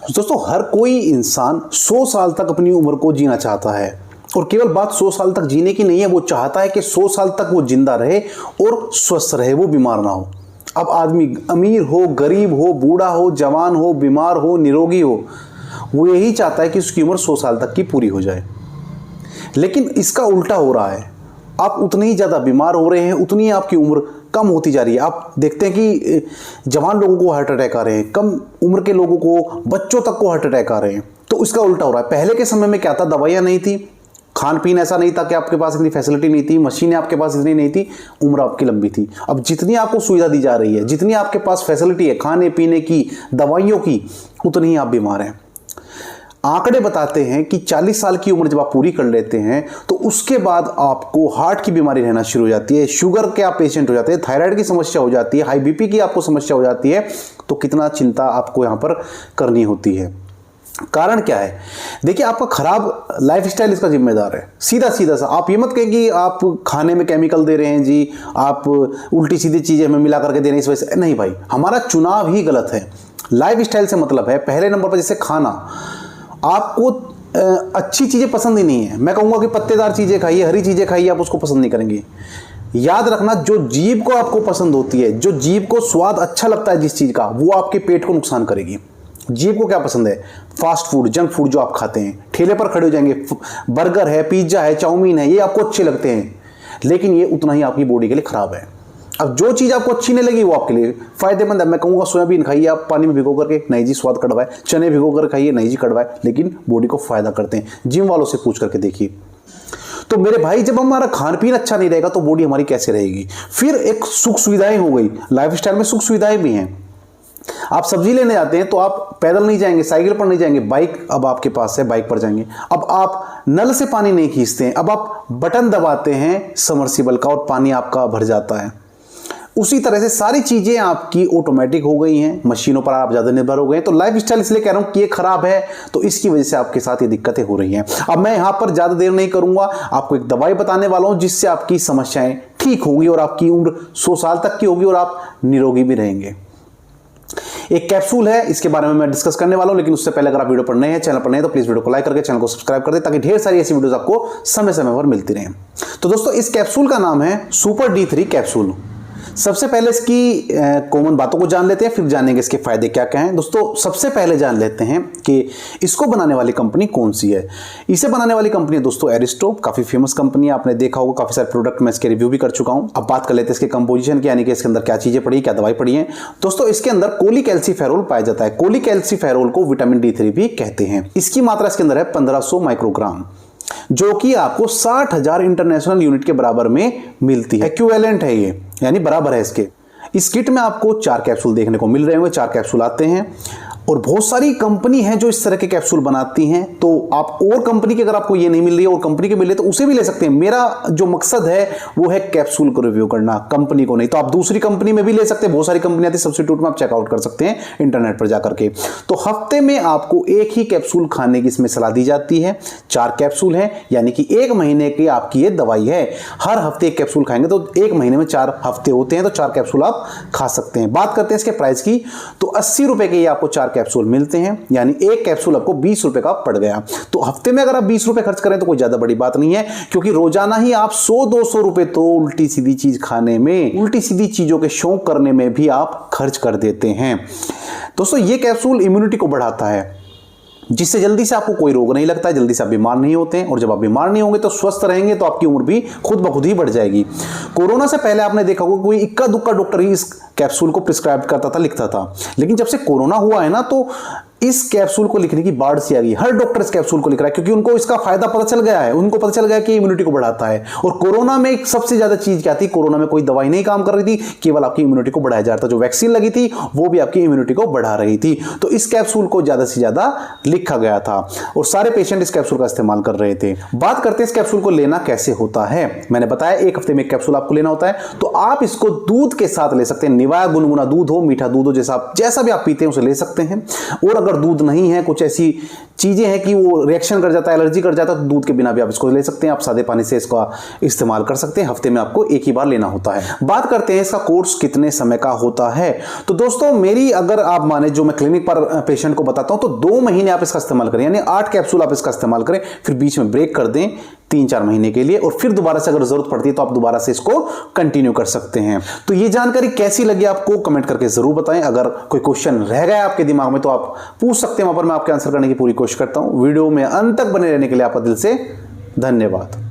दोस्तों हर कोई इंसान 100 साल तक अपनी उम्र को जीना चाहता है और केवल बात 100 साल तक जीने की नहीं है, वो चाहता है कि 100 साल तक वो जिंदा रहे और स्वस्थ रहे, वो बीमार ना हो। अब आदमी अमीर हो, गरीब हो, बूढ़ा हो, जवान हो, बीमार हो, निरोगी हो, वो यही चाहता है कि उसकी उम्र 100 साल तक की पूरी हो जाए। लेकिन इसका उल्टा हो रहा है, आप उतने ही ज़्यादा बीमार हो रहे हैं, उतनी ही आपकी उम्र कम होती जा रही है। आप देखते हैं कि जवान लोगों को हार्ट अटैक आ रहे हैं, कम उम्र के लोगों को, बच्चों तक को हार्ट अटैक आ रहे हैं। तो इसका उल्टा हो रहा है। पहले के समय में क्या था, दवाइयाँ नहीं थी, खान पीन ऐसा नहीं था कि आपके पास इतनी फैसिलिटी नहीं थी, मशीनें आपके पास इतनी नहीं थी, उम्र आपकी लंबी थी। अब जितनी आपको सुविधा दी जा रही है, जितनी आपके पास फैसिलिटी है खाने पीने की, दवाइयों की, उतनी ही आप बीमार हैं। आंकड़े बताते हैं कि 40 साल की उम्र जब आप पूरी कर लेते हैं तो उसके बाद आपको हार्ट की बीमारी रहना शुरू हो जाती है, शुगर के आप पेशेंट हो जाते हैं, थायराइड की समस्या हो जाती है, हाई बीपी की आपको समस्या हो जाती है। तो कितना चिंता आपको यहां पर करनी होती है। कारण क्या है? देखिए, आपका खराब लाइफस्टाइल इसका जिम्मेदार है। सीधा सीधा सा आप ये मत कहें कि आप खाने में केमिकल दे रहे हैं जी, आप उल्टी सीधी चीजें हमें मिला करके दे रहे हैं इस वजह से। नहीं भाई, हमारा चुनाव ही गलत है। लाइफस्टाइल से मतलब है पहले नंबर पर जैसे खाना, आपको अच्छी चीजें पसंद ही नहीं है। मैं कहूंगा कि पत्तेदार चीजें खाइए, हरी चीजें खाइए, आप उसको पसंद नहीं करेंगे। याद रखना, जो जीभ को आपको पसंद होती है, जो जीभ को स्वाद अच्छा लगता है जिस चीज का, वो आपके पेट को नुकसान करेगी। जीभ को क्या पसंद है? फास्ट फूड, जंक फूड जो आप खाते हैं, ठेले पर खड़े हो जाएंगे, बर्गर है, पिज्जा है, चाउमीन है, ये आपको अच्छे लगते हैं, लेकिन ये उतना ही आपकी बॉडी के लिए खराब है। अब जो चीज आपको अच्छी नहीं लगी वो आपके लिए फायदेमंद है। मैं कहूंगा सोयाबीन खाइए आप पानी में भिगो करके, नहीं जी स्वाद कड़वा है। चने भिगो कर खाइए, नहीं जी कड़वा है, लेकिन बॉडी को फायदा करते हैं। जिम वालों से पूछ करके देखिए। तो मेरे भाई, जब हमारा खान पीन अच्छा नहीं रहेगा तो बॉडी हमारी कैसे रहेगी? फिर एक सुख सुविधाएं हो गई, लाइफस्टाइल में सुख सुविधाएं भी हैं। आप सब्जी लेने जाते हैं तो आप पैदल नहीं जाएंगे, साइकिल पर नहीं जाएंगे, बाइक अब आपके पास है, बाइक पर जाएंगे। अब आप नल से पानी नहीं खींचते हैं, अब आप बटन दबाते हैं सबमर्सिबल का और पानी आपका भर जाता है। उसी तरह से सारी चीजें आपकी ऑटोमेटिक हो गई हैं, मशीनों पर आप ज्यादा निर्भर हो गए हैं। तो लाइफस्टाइल इसलिए कह रहा हूं कि ये खराब है, तो इसकी वजह से आपके साथ ये दिक्कतें हो रही हैं। अब मैं यहां पर ज्यादा देर नहीं करूंगा, आपको एक दवाई बताने वाला हूं जिससे आपकी समस्याएं ठीक होंगी और आपकी उम्र 100 साल तक की होगी और आप निरोगी भी रहेंगे। एक कैप्सूल है, इसके बारे में मैं डिस्कस करने वाला हूं, लेकिन उससे पहले अगर आप वीडियो पर नए हैं, चैनल पर नए हैं, तो प्लीज वीडियो को लाइक करके चैनल को सब्सक्राइब कर दे, ताकि ढेर सारी ऐसी वीडियोस आपको समय समय पर मिलती रहें। तो दोस्तों, इस कैप्सूल का नाम है सुपर D3 कैप्सूल। सबसे पहले इसकी कॉमन बातों को जान लेते हैं, फिर जानेंगे इसके फायदे क्या क्या हैं। दोस्तों, सबसे पहले जान लेते हैं कि इसको बनाने वाली कंपनी कौन सी है। इसे बनाने वाली कंपनी है दोस्तों एरिस्टो, काफी फेमस कंपनी है, आपने देखा होगा, काफी सारे प्रोडक्ट मैं इसके रिव्यू भी कर चुका हूं। अब बात कर लेते हैं इसके कंपोजिशन की, यानी कि इसके अंदर क्या चीजें पड़ी, क्या दवाई पड़ी है। दोस्तों, इसके अंदर कोलिकैल्सिफेरोल पाया जाता है। कोलिकैल्सिफेरोल को विटामिन D3 भी कहते हैं। इसकी मात्रा इसके अंदर है 1500 माइक्रोग्राम, जो कि आपको 60,000 इंटरनेशनल यूनिट के बराबर में मिलती है। एक्विवेलेंट है ये, यानी बराबर है इसके। इस किट में आपको 4 कैप्सूल देखने को मिल रहे होंगे, 4 कैप्सूल आते हैं। और बहुत सारी कंपनी है जो इस तरह के कैप्सूल बनाती हैं, तो आप और कंपनी की अगर आपको ये नहीं मिल रही है और कंपनी के मिले तो उसे भी ले सकते हैं। मेरा जो मकसद है वो है कैप्सूल को रिव्यू करना, कंपनी को नहीं। तो आप दूसरी कंपनी में भी ले सकते हैं, बहुत सारी कंपनी आती है, सब्स्टिट्यूट में आप चेकआउट कर सकते हैं इंटरनेट पर जाकर के। तो हफ्ते में आपको एक ही कैप्सूल खाने की इसमें सलाह दी जाती है। 4 कैप्सूल है, यानी कि 1 महीने की आपकी ये दवाई है। हर हफ्ते एक कैप्सूल खाएंगे तो 1 महीने में 4 हफ्ते होते हैं, तो 4 कैप्सूल आप खा सकते हैं। बात करते हैं इसके प्राइस की, तो 80 रुपए के आपको 4 कैप्सूल मिलते हैं, यानी एक कैप्सूल आपको 20 रुपए का पड़ गया। तो हफ्ते में अगर आप 20 रुपए खर्च करें तो कोई ज्यादा बड़ी बात नहीं है, क्योंकि रोजाना ही आप 100-200 रुपए तो उल्टी सीधी चीज खाने में, उल्टी सीधी चीजों के शौक करने में भी आप खर्च कर देते हैं। दोस्तों, ये कैप्सूल इम्यूनिटी को बढ़ाता है, जिससे जल्दी से आपको कोई रोग नहीं लगता है, जल्दी से आप बीमार नहीं होते हैं। और जब आप बीमार नहीं होंगे तो स्वस्थ रहेंगे, तो आपकी उम्र भी खुद ब खुद ही बढ़ जाएगी। कोरोना से पहले आपने देखा होगा कोई इक्का दुक्का डॉक्टर ही इस कैप्सूल को प्रिस्क्राइब करता था, लिखता था। लेकिन जब से कोरोना हुआ है ना, तो इस कैप्सूल को लिखने की बाढ़ सी आ गई। हर डॉक्टर इस कैप्सूल को लिख रहा है, क्योंकि उनको इसका फायदा पता चल गया है। उनको पता चल गया कि इम्यूनिटी को बढ़ाता है। और कोरोना में सबसे ज्यादा चीज क्या थी, कोरोना में कोई दवाई नहीं काम कर रही थी, केवल आपकी इम्यूनिटी को बढ़ाया जा रहा था। जो वैक्सीन लगी थी वो भी आपकी इम्यूनिटी को बढ़ा रही थी। तो इस कैप्सूल को ज्यादा से ज्यादा लिखा गया था और सारे पेशेंट इस कैप्सूल का इस्तेमाल कर रहे थे। बात करते हैं इस कैप्सूल को लेना कैसे होता है। मैंने बताया 1 हफ्ते में 1 कैप्सूल आपको लेना होता है। तो आप इसको दूध के साथ ले सकते हैं, निवाया गुनगुना दूध हो, मीठा दूध हो, जैसा भी आप पीते हैं उसे ले सकते हैं। और अगर अगर दूध नहीं है, कुछ ऐसी चीज़ें हैं कि वो रिएक्शन कर जाता है, एलर्जी कर जाता है, तो दूध के बिना भी आप इसको ले सकते हैं। आप सादे पानी से इसका इस्तेमाल कर सकते हैं। हफ्ते में आपको एक ही बार लेना होता है। बात करते हैं इसका कोर्स कितने समय का होता है। तो दोस्तों मेरी अगर आप माने, जो मैं क्लिनिक पर पेशेंट को बताता हूं, तो 2 महीने आप इसका इस्तेमाल करें, यानी 8 कैप्सूल आप इसका इस्तेमाल करें, फिर बीच में ब्रेक कर दें 3-4 महीने के लिए, और फिर दोबारा से अगर जरूरत पड़ती है तो आप दोबारा से इसको कंटिन्यू कर सकते हैं। तो ये जानकारी कैसी लगी आपको कमेंट करके जरूर बताएं। अगर कोई क्वेश्चन रह गया आपके दिमाग में तो आप पूछ सकते हैं, वहां पर मैं आपके आंसर करने की पूरी कोशिश करता हूं। वीडियो में अंत तक बने रहने के लिए आपका दिल से धन्यवाद।